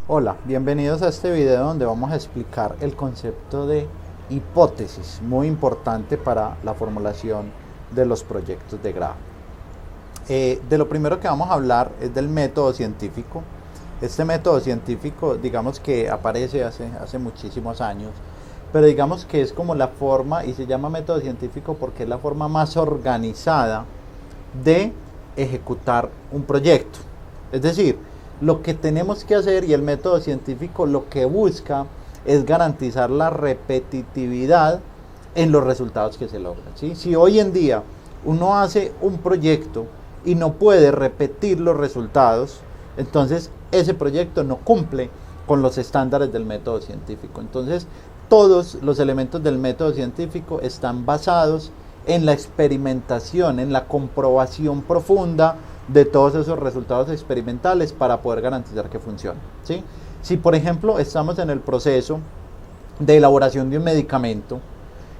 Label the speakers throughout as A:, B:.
A: Hola, bienvenidos a este video donde vamos a explicar el concepto de hipótesis, muy importante para la formulación de los proyectos de grado. De lo primero que vamos a hablar es del método científico. Este método científico, digamos que aparece hace muchísimos años, pero digamos que es como la forma, y se llama método científico porque es la forma más organizada de ejecutar un proyecto. Es decir, lo que tenemos que hacer, y el método científico lo que busca es garantizar la repetitividad en los resultados que se logran, ¿sí? Si hoy en día uno hace un proyecto y no puede repetir los resultados, entonces ese proyecto no cumple con los estándares del método científico. Entonces todos los elementos del método científico están basados en la experimentación, en la comprobación profunda de todos esos resultados experimentales para poder garantizar que funcione, ¿sí? Si por ejemplo estamos en el proceso de elaboración de un medicamento,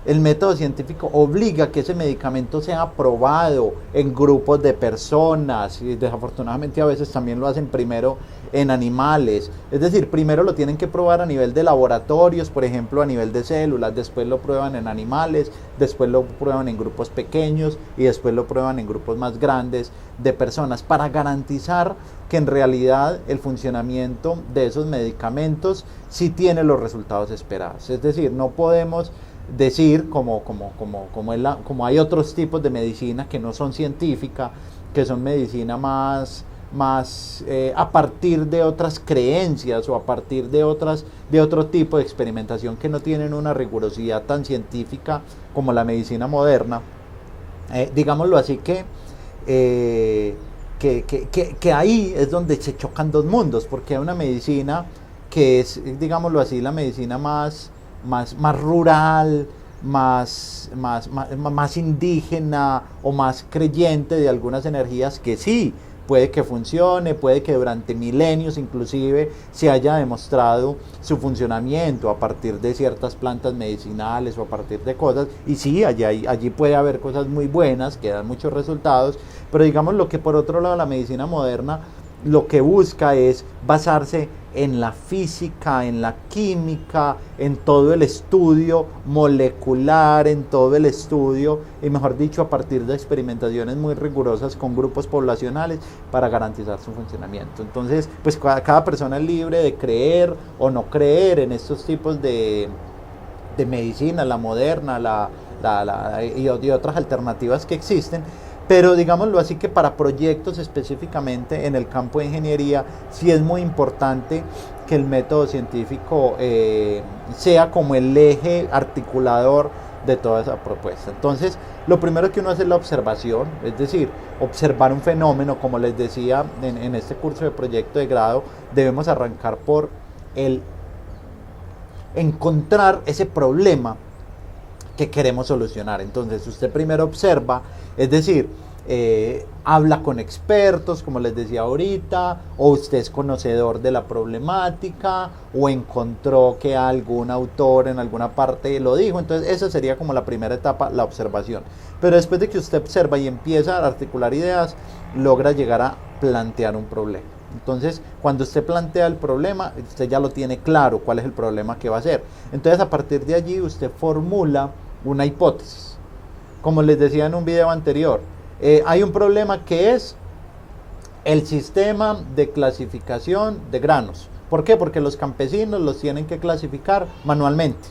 A: el método científico obliga a que ese medicamento sea probado en grupos de personas, y desafortunadamente a veces también lo hacen primero en animales. Es decir, primero lo tienen que probar a nivel de laboratorios, por ejemplo a nivel de células, después lo prueban en animales, después lo prueban en grupos pequeños y después lo prueban en grupos más grandes de personas para garantizar que en realidad el funcionamiento de esos medicamentos sí tiene los resultados esperados. Es decir, no podemos decir, como hay otros tipos de medicina que no son científicas, que son medicina más a partir de otras creencias o a partir de otro tipo de experimentación que no tienen una rigurosidad tan científica como la medicina moderna. Digámoslo así que ahí es donde se chocan dos mundos, porque hay una medicina que es, digámoslo así, la medicina más rural, más indígena o más creyente de algunas energías que sí, puede que funcione, puede que durante milenios inclusive se haya demostrado su funcionamiento a partir de ciertas plantas medicinales o a partir de cosas, y sí, allí puede haber cosas muy buenas que dan muchos resultados, pero digamos lo que por otro lado la medicina moderna lo que busca es basarse en la física, en la química, en todo el estudio molecular, en todo el estudio, y mejor dicho, a partir de experimentaciones muy rigurosas con grupos poblacionales para garantizar su funcionamiento. Entonces, pues cada persona es libre de creer o no creer en estos tipos de medicina, la moderna, y otras alternativas que existen. Pero digámoslo así que para proyectos específicamente en el campo de ingeniería sí es muy importante que el método científico sea como el eje articulador de toda esa propuesta. Entonces, lo primero que uno hace es la observación, es decir, observar un fenómeno, como les decía en este curso de proyecto de grado, debemos arrancar por el encontrar ese problema que queremos solucionar. Entonces usted primero observa, es decir, habla con expertos, como les decía ahorita, o usted es conocedor de la problemática, o encontró que algún autor en alguna parte lo dijo. Entonces esa sería como la primera etapa, la observación. Pero después de que usted observa y empieza a articular ideas, logra llegar a plantear un problema. Entonces, cuando usted plantea el problema, usted ya lo tiene claro cuál es el problema que va a hacer. Entonces, a partir de allí, usted formula una hipótesis. Como les decía en un video anterior, hay un problema que es el sistema de clasificación de granos. ¿Por qué? Porque los campesinos los tienen que clasificar manualmente.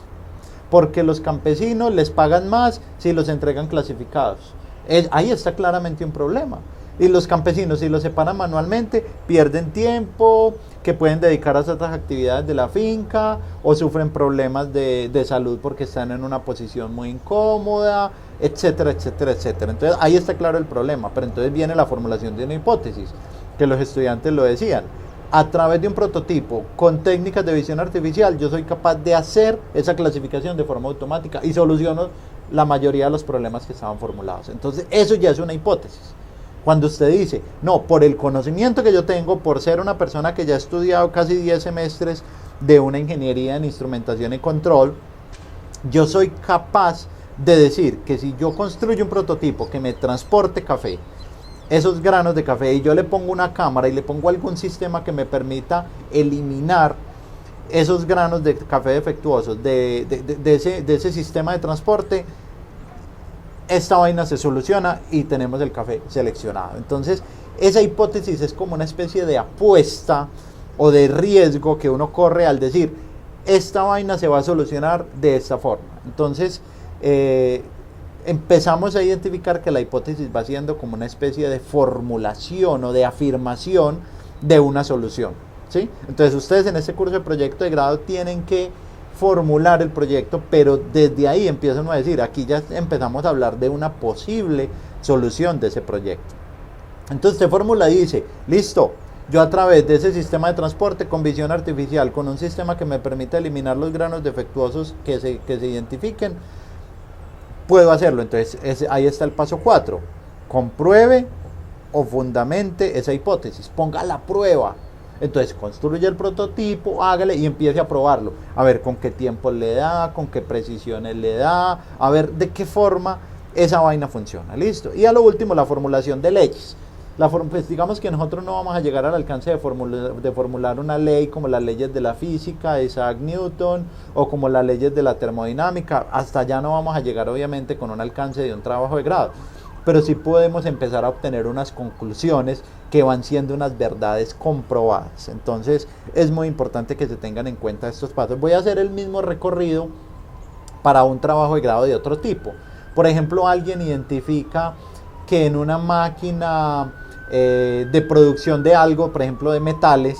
A: Porque los campesinos les pagan más si los entregan clasificados. Ahí está claramente un problema. Y los campesinos, si los separan manualmente, pierden tiempo que pueden dedicar a otras actividades de la finca, o sufren problemas de salud porque están en una posición muy incómoda, etcétera, etcétera, etcétera. Entonces ahí está claro el problema, pero entonces viene la formulación de una hipótesis, que los estudiantes lo decían. A través de un prototipo con técnicas de visión artificial, yo soy capaz de hacer esa clasificación de forma automática y soluciono la mayoría de los problemas que estaban formulados. Entonces eso ya es una hipótesis. Cuando usted dice, no, por el conocimiento que yo tengo, por ser una persona que ya ha estudiado casi 10 semestres de una ingeniería en instrumentación y control, yo soy capaz de decir que si yo construyo un prototipo que me transporte café esos granos de café y yo le pongo una cámara y le pongo algún sistema que me permita eliminar esos granos de café defectuosos de ese sistema de transporte, esta vaina se soluciona y tenemos el café seleccionado. Entonces, esa hipótesis es como una especie de apuesta o de riesgo que uno corre al decir, esta vaina se va a solucionar de esta forma. Entonces, empezamos a identificar que la hipótesis va siendo como una especie de formulación o de afirmación de una solución, ¿sí? Entonces, ustedes en este curso de proyecto de grado tienen que formular el proyecto, pero desde ahí empiezan a decir, aquí ya empezamos a hablar de una posible solución de ese proyecto. Entonces usted formula y dice, listo, yo a través de ese sistema de transporte con visión artificial, con un sistema que me permita eliminar los granos defectuosos que se identifiquen, puedo hacerlo. Entonces ahí está el paso 4, compruebe o fundamente esa hipótesis, ponga a la prueba. Entonces construye el prototipo, hágale y empiece a probarlo, a ver con qué tiempo le da, con qué precisiones le da, a ver de qué forma esa vaina funciona, listo. Y a lo último, la formulación de leyes. Pues digamos que nosotros no vamos a llegar al alcance de formular una ley como las leyes de la física de Isaac Newton o como las leyes de la termodinámica, hasta allá no vamos a llegar obviamente con un alcance de un trabajo de grado, pero sí podemos empezar a obtener unas conclusiones que van siendo unas verdades comprobadas. Entonces es muy importante que se tengan en cuenta estos pasos. Voy a hacer el mismo recorrido para un trabajo de grado de otro tipo. Por ejemplo, alguien identifica que en una máquina de producción de algo, por ejemplo de metales,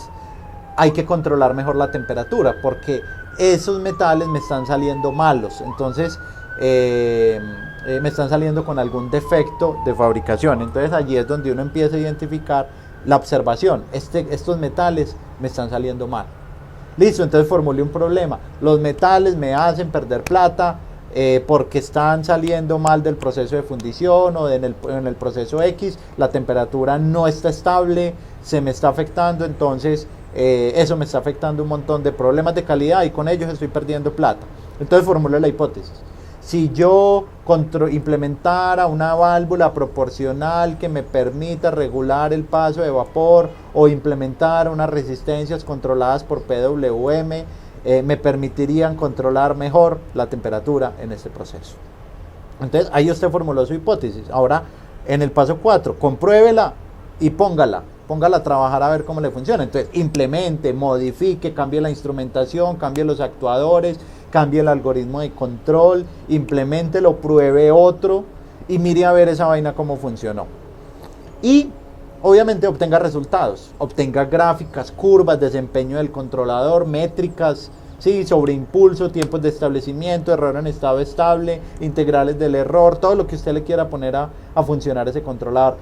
A: hay que controlar mejor la temperatura porque esos metales me están saliendo malos. Entonces me están saliendo con algún defecto de fabricación. Entonces allí es donde uno empieza a identificar la observación. Estos metales me están saliendo mal. Listo, entonces formulé un problema. Los metales me hacen perder plata porque están saliendo mal del proceso de fundición o en el proceso X. La temperatura no está estable, se me está afectando, entonces eso me está afectando un montón de problemas de calidad y con ellos estoy perdiendo plata. Entonces formulé la hipótesis. Si yo implementara una válvula proporcional que me permita regular el paso de vapor o implementar unas resistencias controladas por PWM, me permitirían controlar mejor la temperatura en este proceso. Entonces ahí usted formuló su hipótesis. Ahora en el paso 4, compruébela y póngala a trabajar a ver cómo le funciona. Entonces implemente, modifique, cambie la instrumentación, cambie los actuadores, cambie el algoritmo de control, implementelo, pruebe otro y mire a ver esa vaina cómo funcionó. Y obviamente obtenga resultados, obtenga gráficas, curvas, desempeño del controlador, métricas, ¿sí? Sobre impulso, tiempos de establecimiento, error en estado estable, integrales del error, todo lo que usted le quiera poner a funcionar ese controlador.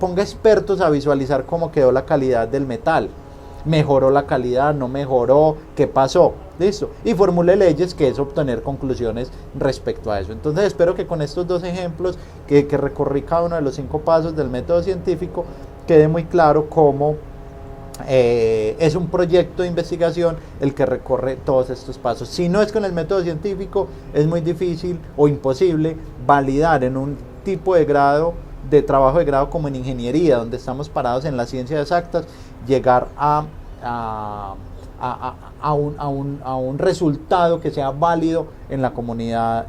A: Ponga expertos a visualizar cómo quedó la calidad del metal. ¿Mejoró la calidad? ¿No mejoró? ¿Qué pasó? Listo. Y formule leyes, que es obtener conclusiones respecto a eso. Entonces espero que con estos dos ejemplos que recorrí cada uno de los 5 pasos del método científico quede muy claro cómo es un proyecto de investigación el que recorre todos estos pasos. Si no es con el método científico, es muy difícil o imposible validar en un tipo de grado, de trabajo de grado como en ingeniería, donde estamos parados en las ciencias exactas, llegar a un resultado que sea válido en la comunidad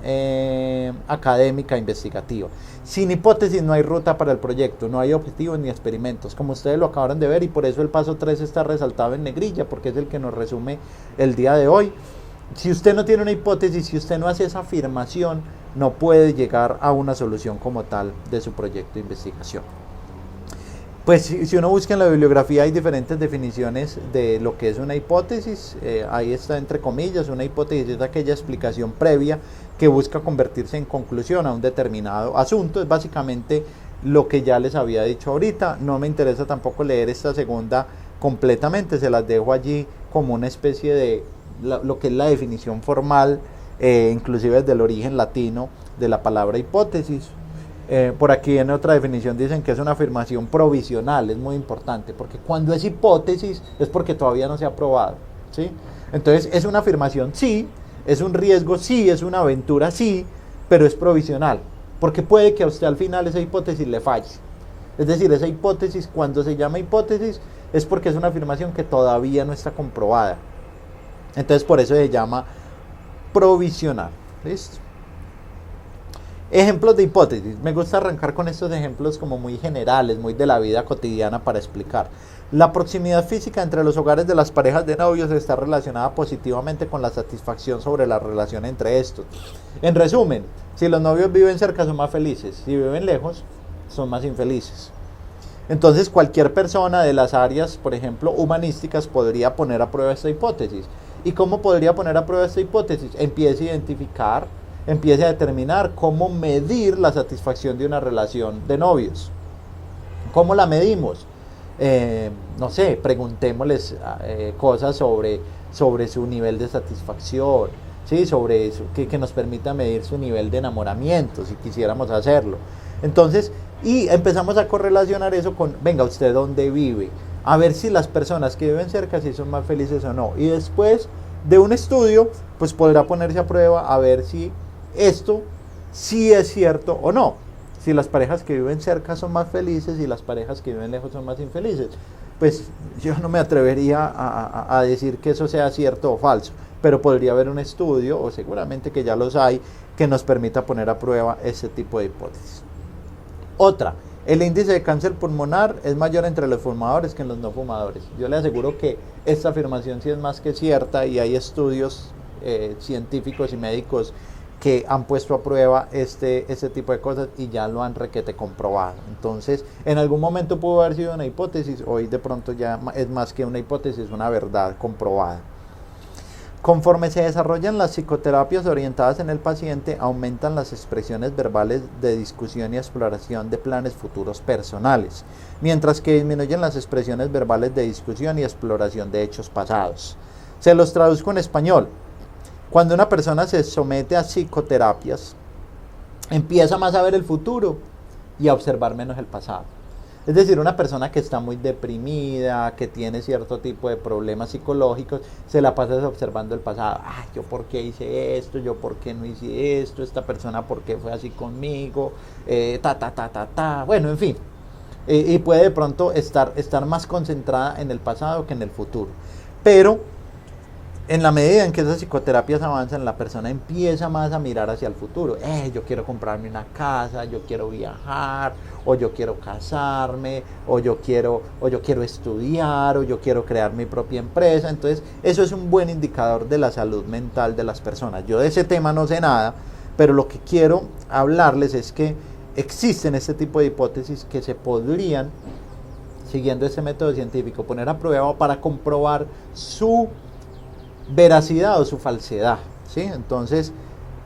A: académica investigativa. Sin hipótesis no hay ruta para el proyecto, no hay objetivos ni experimentos, como ustedes lo acabaron de ver, y por eso el paso 3 está resaltado en negrilla, porque es el que nos resume el día de hoy. Si usted no tiene una hipótesis, si usted no hace esa afirmación, no puede llegar a una solución como tal de su proyecto de investigación. Pues si uno busca en la bibliografía hay diferentes definiciones de lo que es una hipótesis. Ahí está entre comillas, una hipótesis es aquella explicación previa que busca convertirse en conclusión a un determinado asunto. Es básicamente lo que ya les había dicho ahorita. No me interesa tampoco leer esta segunda completamente, se las dejo allí como una especie de lo que es la definición formal, inclusive desde el origen latino de la palabra hipótesis. Por aquí en otra definición dicen que es una afirmación provisional, es muy importante, porque cuando es hipótesis es porque todavía no se ha probado, ¿sí? Entonces es una afirmación, sí, es un riesgo, sí, es una aventura, sí, pero es provisional, porque puede que a usted al final esa hipótesis le falle. Es decir, esa hipótesis, cuando se llama hipótesis, es porque es una afirmación que todavía no está comprobada. Entonces, por eso se llama provisional. ¿Listo? Ejemplos de hipótesis. Me gusta arrancar con estos ejemplos como muy generales, muy de la vida cotidiana para explicar. La proximidad física entre los hogares de las parejas de novios está relacionada positivamente con la satisfacción sobre la relación entre estos. En resumen, si los novios viven cerca son más felices, si viven lejos son más infelices. Entonces cualquier persona de las áreas, por ejemplo, humanísticas, podría poner a prueba esta hipótesis. ¿Y cómo podría poner a prueba esta hipótesis? Empiece a identificar, empiece a determinar cómo medir la satisfacción de una relación de novios. ¿Cómo la medimos? No sé, preguntémosles cosas sobre su nivel de satisfacción, ¿sí? Sobre eso, que nos permita medir su nivel de enamoramiento, si quisiéramos hacerlo. Entonces, y empezamos a correlacionar eso con, venga, ¿usted dónde vive? A ver si las personas que viven cerca si son más felices o no. Y después de un estudio, pues podrá ponerse a prueba a ver si esto sí es cierto o no. Si las parejas que viven cerca son más felices y las parejas que viven lejos son más infelices. Pues yo no me atrevería a decir que eso sea cierto o falso, pero podría haber un estudio, o seguramente que ya los hay, que nos permita poner a prueba ese tipo de hipótesis. Otra, el índice de cáncer pulmonar es mayor entre los fumadores que en los no fumadores. Yo le aseguro que esta afirmación sí es más que cierta y hay estudios científicos y médicos que han puesto a prueba este tipo de cosas y ya lo han requete comprobado. Entonces, en algún momento pudo haber sido una hipótesis, hoy de pronto ya es más que una hipótesis, una verdad comprobada. Conforme se desarrollan las psicoterapias orientadas en el paciente, aumentan las expresiones verbales de discusión y exploración de planes futuros personales, mientras que disminuyen las expresiones verbales de discusión y exploración de hechos pasados. Se los traduzco en español. Cuando una persona se somete a psicoterapias, empieza más a ver el futuro y a observar menos el pasado. Es decir, una persona que está muy deprimida, que tiene cierto tipo de problemas psicológicos, se la pasa observando el pasado. Ay, yo por qué hice esto, yo por qué no hice esto, esta persona por qué fue así conmigo, bueno, en fin. Y puede de pronto estar más concentrada en el pasado que en el futuro. Pero en la medida en que esas psicoterapias avanzan, la persona empieza más a mirar hacia el futuro. Yo quiero comprarme una casa, yo quiero viajar, o yo quiero casarme, o yo quiero estudiar, o yo quiero crear mi propia empresa. Entonces, eso es un buen indicador de la salud mental de las personas. Yo de ese tema no sé nada, pero lo que quiero hablarles es que existen este tipo de hipótesis que se podrían, siguiendo este método científico, poner a prueba para comprobar su veracidad o su falsedad, ¿sí? Entonces,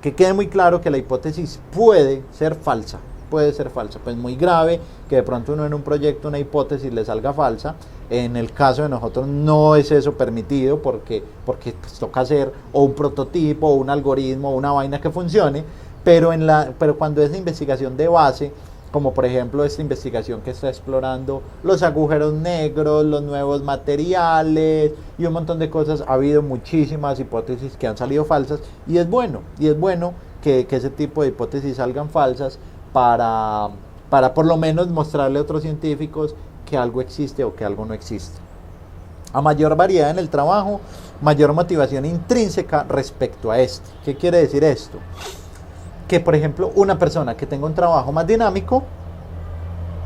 A: que quede muy claro que la hipótesis puede ser falsa, pues muy grave que de pronto uno en un proyecto una hipótesis le salga falsa. En el caso de nosotros no es eso permitido porque pues toca hacer o un prototipo o un algoritmo o una vaina que funcione, pero cuando es la investigación de base, como por ejemplo esta investigación que está explorando los agujeros negros, los nuevos materiales y un montón de cosas, ha habido muchísimas hipótesis que han salido falsas y es bueno que ese tipo de hipótesis salgan falsas para por lo menos mostrarle a otros científicos que algo existe o que algo no existe. A mayor variedad en el trabajo, mayor motivación intrínseca respecto a esto. ¿Qué quiere decir esto? Que, por ejemplo, una persona que tenga un trabajo más dinámico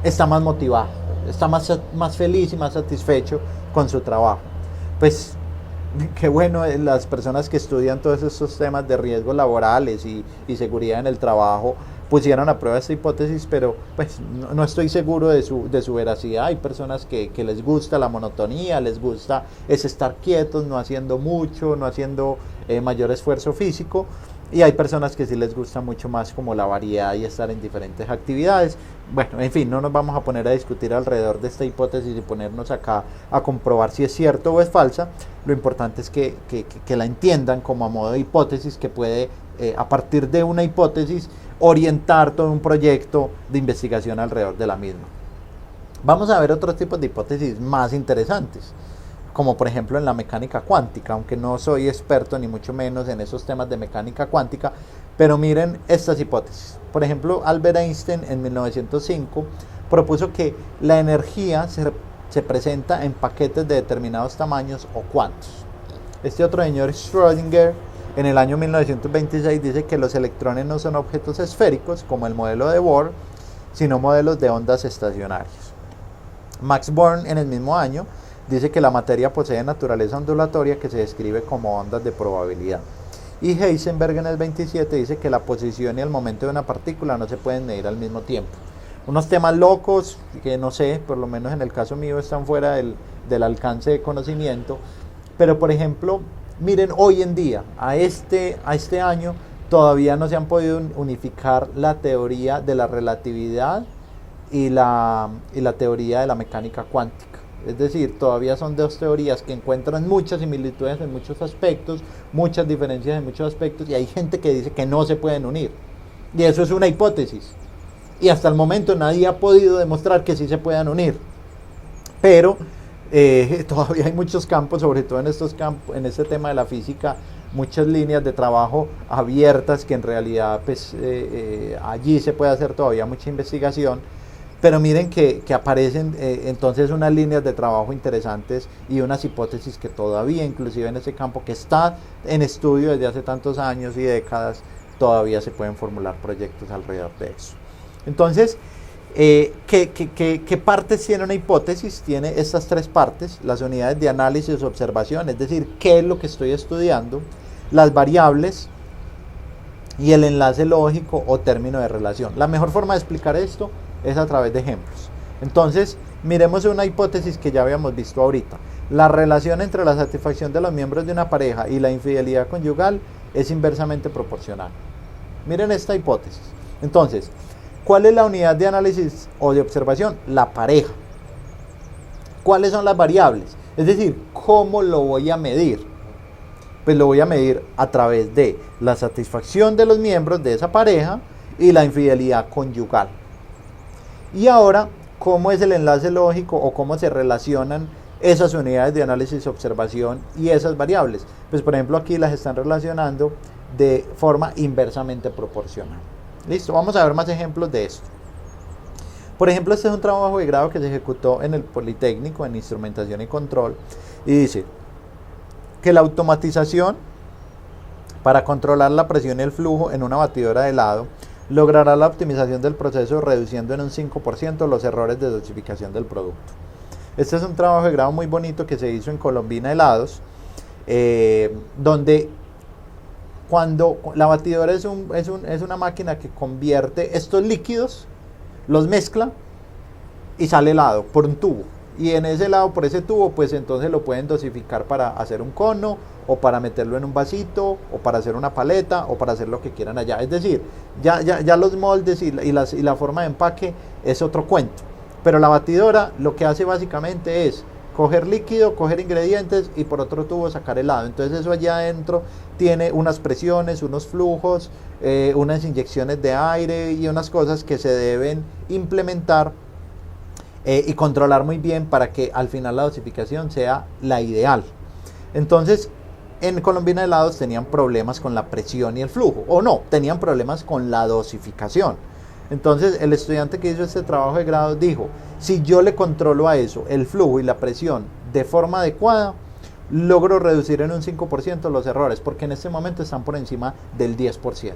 A: está más motivada, está más feliz y más satisfecho con su trabajo. Pues, qué bueno las personas que estudian todos estos temas de riesgos laborales y seguridad en el trabajo pusieron a prueba esta hipótesis, pero pues no estoy seguro de su veracidad. Hay personas que les gusta la monotonía, les gusta es estar quietos, no haciendo mucho, no haciendo mayor esfuerzo físico. Y hay personas que sí les gusta mucho más como la variedad y estar en diferentes actividades. Bueno, en fin, no nos vamos a poner a discutir alrededor de esta hipótesis y ponernos acá a comprobar si es cierto o es falsa. Lo importante es que la entiendan como a modo de hipótesis que puede, a partir de una hipótesis, orientar todo un proyecto de investigación alrededor de la misma. Vamos a ver otros tipos de hipótesis más interesantes, como por ejemplo en la mecánica cuántica, aunque no soy experto ni mucho menos en esos temas de mecánica cuántica, pero miren estas hipótesis. Por ejemplo, Albert Einstein en 1905 propuso que la energía se presenta en paquetes de determinados tamaños o cuantos. Este otro señor, Schrödinger, en el año 1926 dice que los electrones no son objetos esféricos, como el modelo de Bohr, sino modelos de ondas estacionarias. Max Born, en el mismo año, dice que la materia posee naturaleza ondulatoria que se describe como ondas de probabilidad. Y Heisenberg, en el 27, dice que la posición y el momento de una partícula no se pueden medir al mismo tiempo. Unos temas locos que no sé, por lo menos en el caso mío, están fuera del alcance de conocimiento. Pero, por ejemplo, miren, hoy en día, a este año, todavía no se han podido unificar la teoría de la relatividad y la teoría de la mecánica cuántica. Es decir, todavía son dos teorías que encuentran muchas similitudes en muchos aspectos, muchas diferencias en muchos aspectos, y hay gente que dice que no se pueden unir. Y eso es una hipótesis. Y hasta el momento nadie ha podido demostrar que sí se puedan unir. Pero todavía hay muchos campos, sobre todo en estos campos, en este tema de la física, muchas líneas de trabajo abiertas que en realidad pues, allí se puede hacer todavía mucha investigación. Pero miren que aparecen entonces unas líneas de trabajo interesantes y unas hipótesis que todavía, inclusive en ese campo que está en estudio desde hace tantos años y décadas, todavía se pueden formular proyectos alrededor de eso. Entonces, ¿qué partes tiene una hipótesis? Tiene estas tres partes: las unidades de análisis, observación, es decir, qué es lo que estoy estudiando, las variables y el enlace lógico o término de relación. La mejor forma de explicar esto es a través de ejemplos. Entonces, miremos una hipótesis que ya habíamos visto ahorita. La relación entre la satisfacción de los miembros de una pareja y la infidelidad conyugal es inversamente proporcional. Miren esta hipótesis. Entonces, ¿cuál es la unidad de análisis o de observación? La pareja. ¿Cuáles son las variables? Es decir, ¿cómo lo voy a medir? Pues lo voy a medir a través de la satisfacción de los miembros de esa pareja y la infidelidad conyugal. Y ahora, ¿cómo es el enlace lógico o cómo se relacionan esas unidades de análisis, observación y esas variables? Pues por ejemplo aquí las están relacionando de forma inversamente proporcional. Listo, vamos a ver más ejemplos de esto. Por ejemplo, este es un trabajo de grado que se ejecutó en el Politécnico en Instrumentación y Control y dice que la automatización para controlar la presión y el flujo en una batidora de helado logrará la optimización del proceso reduciendo en un 5% los errores de dosificación del producto. Este es un trabajo de grado muy bonito que se hizo en Colombina Helados, donde cuando la batidora es una máquina que convierte estos líquidos, los mezcla y sale helado por un tubo. Y en ese helado, por ese tubo, pues entonces lo pueden dosificar para hacer un cono, o para meterlo en un vasito, o para hacer una paleta, o para hacer lo que quieran allá. Es decir, ya los moldes y la forma de empaque es otro cuento. Pero la batidora lo que hace básicamente es coger líquido, coger ingredientes y por otro tubo sacar helado. Entonces eso allá adentro tiene unas presiones, unos flujos, unas inyecciones de aire y unas cosas que se deben implementar y controlar muy bien para que al final la dosificación sea la ideal. Entonces, en Colombina Helados tenían problemas con la presión y el flujo, o no, tenían problemas con la dosificación. Entonces, el estudiante que hizo este trabajo de grado dijo: si yo le controlo a eso, el flujo y la presión de forma adecuada, logro reducir en un 5% los errores, porque en este momento están por encima del 10%.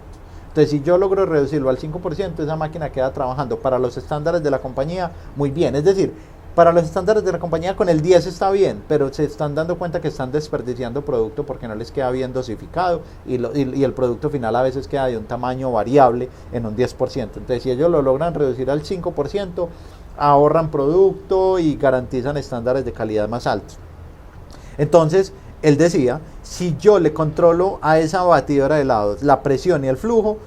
A: Entonces, si yo logro reducirlo al 5%, esa máquina queda trabajando para los estándares de la compañía muy bien. Es decir, para los estándares de la compañía con el 10 está bien, pero se están dando cuenta que están desperdiciando producto porque no les queda bien dosificado y el producto final a veces queda de un tamaño variable en un 10%. Entonces, si ellos lo logran reducir al 5%, ahorran producto y garantizan estándares de calidad más altos. Entonces, él decía, si yo le controlo a esa batidora de helados la presión y el flujo,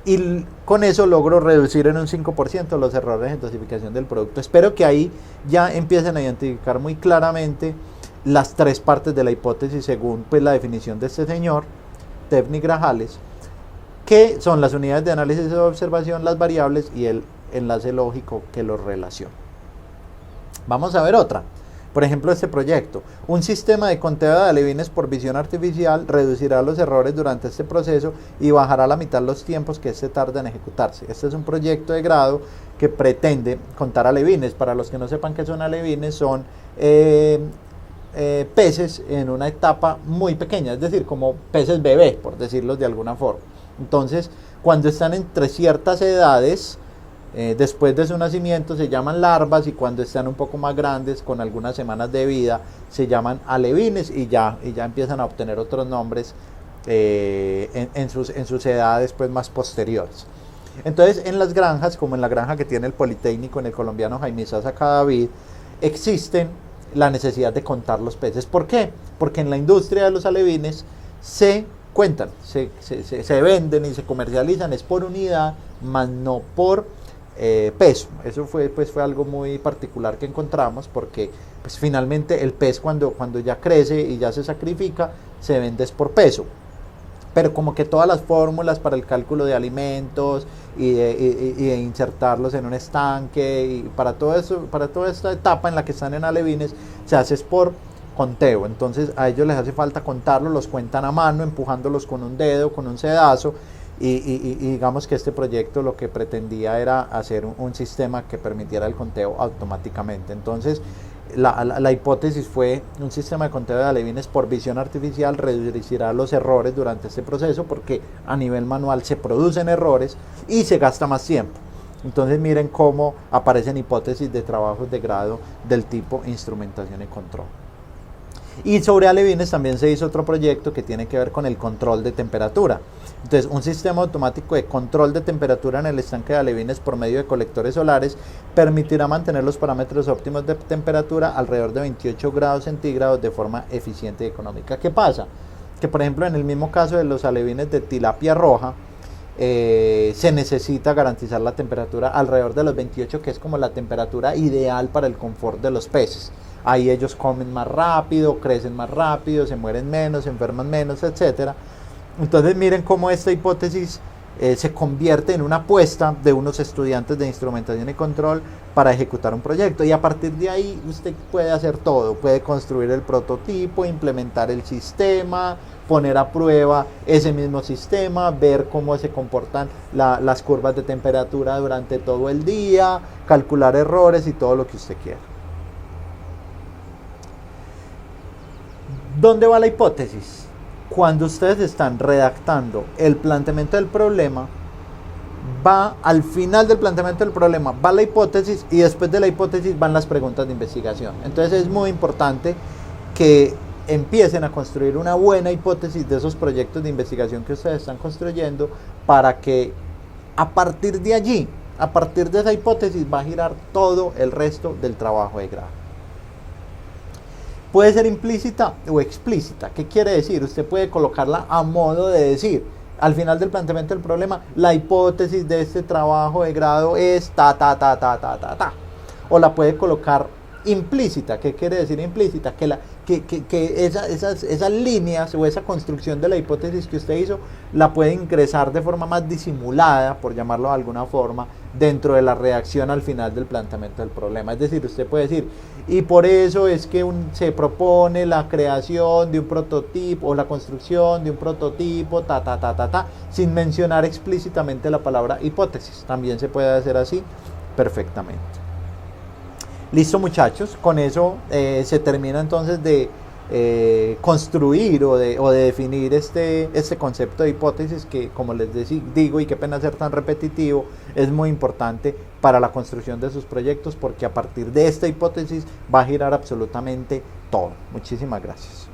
A: y con eso logro reducir en un 5% los errores en dosificación del producto. Espero que ahí ya empiecen a identificar muy claramente las tres partes de la hipótesis según pues, la definición de este señor, Tevni Grajales, que son las unidades de análisis de observación, las variables y el enlace lógico que los relaciona. Vamos a ver otra. Por ejemplo, este proyecto, un sistema de conteo de alevines por visión artificial reducirá los errores durante este proceso y bajará a la mitad los tiempos que este tarda en ejecutarse. Este es un proyecto de grado que pretende contar alevines. Para los que no sepan qué son alevines, son peces en una etapa muy pequeña, es decir, como peces bebé, por decirlo de alguna forma. Entonces, cuando están entre ciertas edades, después de su nacimiento se llaman larvas, y cuando están un poco más grandes, con algunas semanas de vida, se llaman alevines, y ya empiezan a obtener otros nombres en sus edades pues más posteriores. Entonces, en las granjas, como en la granja que tiene el Politécnico, en el colombiano Jaime Sasa Cadavid, existen la necesidad de contar los peces. ¿Por qué? Porque en la industria de los alevines se cuentan, se venden y se comercializan, es por unidad, más no por peso. Eso fue algo muy particular que encontramos, porque pues, finalmente el pez cuando ya crece y ya se sacrifica, se vende es por peso. Pero como que todas las fórmulas para el cálculo de alimentos y de insertarlos en un estanque, y para todo eso, para toda esta etapa en la que están en alevines, se hace es por conteo. Entonces a ellos les hace falta contarlos, los cuentan a mano, empujándolos con un dedo, con un sedazo, y digamos que este proyecto lo que pretendía era hacer un sistema que permitiera el conteo automáticamente. Entonces la hipótesis fue: un sistema de conteo de alevines por visión artificial reducirá los errores durante este proceso, porque a nivel manual se producen errores y se gasta más tiempo. Entonces miren cómo aparecen hipótesis de trabajos de grado del tipo instrumentación y control. Y sobre alevines también se hizo otro proyecto que tiene que ver con el control de temperatura. Entonces, un sistema automático de control de temperatura en el estanque de alevines por medio de colectores solares permitirá mantener los parámetros óptimos de temperatura alrededor de 28 grados centígrados de forma eficiente y económica. ¿Qué pasa? Que por ejemplo en el mismo caso de los alevines de tilapia roja, se necesita garantizar la temperatura alrededor de los 28, que es como la temperatura ideal para el confort de los peces. Ahí ellos comen más rápido, crecen más rápido, se mueren menos, se enferman menos, etc. Entonces miren cómo esta hipótesis se convierte en una apuesta de unos estudiantes de instrumentación y control para ejecutar un proyecto, y a partir de ahí usted puede hacer todo, puede construir el prototipo, implementar el sistema, poner a prueba ese mismo sistema, ver cómo se comportan las curvas de temperatura durante todo el día, calcular errores y todo lo que usted quiera. ¿Dónde va la hipótesis? Cuando ustedes están redactando el planteamiento del problema, va al final del planteamiento del problema, va la hipótesis, y después de la hipótesis van las preguntas de investigación. Entonces es muy importante que empiecen a construir una buena hipótesis de esos proyectos de investigación que ustedes están construyendo, para que a partir de allí, a partir de esa hipótesis, va a girar todo el resto del trabajo de grado. Puede ser implícita o explícita. ¿Qué quiere decir? Usted puede colocarla a modo de decir: al final del planteamiento del problema, la hipótesis de este trabajo de grado es ta. O la puede colocar implícita. ¿Qué quiere decir implícita? Que esas líneas o esa construcción de la hipótesis que usted hizo la puede ingresar de forma más disimulada, por llamarlo de alguna forma, dentro de la redacción al final del planteamiento del problema. Es decir, usted puede decir: y por eso es que se propone la creación de un prototipo o la construcción de un prototipo, sin mencionar explícitamente la palabra hipótesis. También se puede hacer así perfectamente. Listo, muchachos, con eso se termina entonces de construir o de definir este concepto de hipótesis, que, como les digo, y qué pena ser tan repetitivo, es muy importante para la construcción de sus proyectos, porque a partir de esta hipótesis va a girar absolutamente todo. Muchísimas gracias.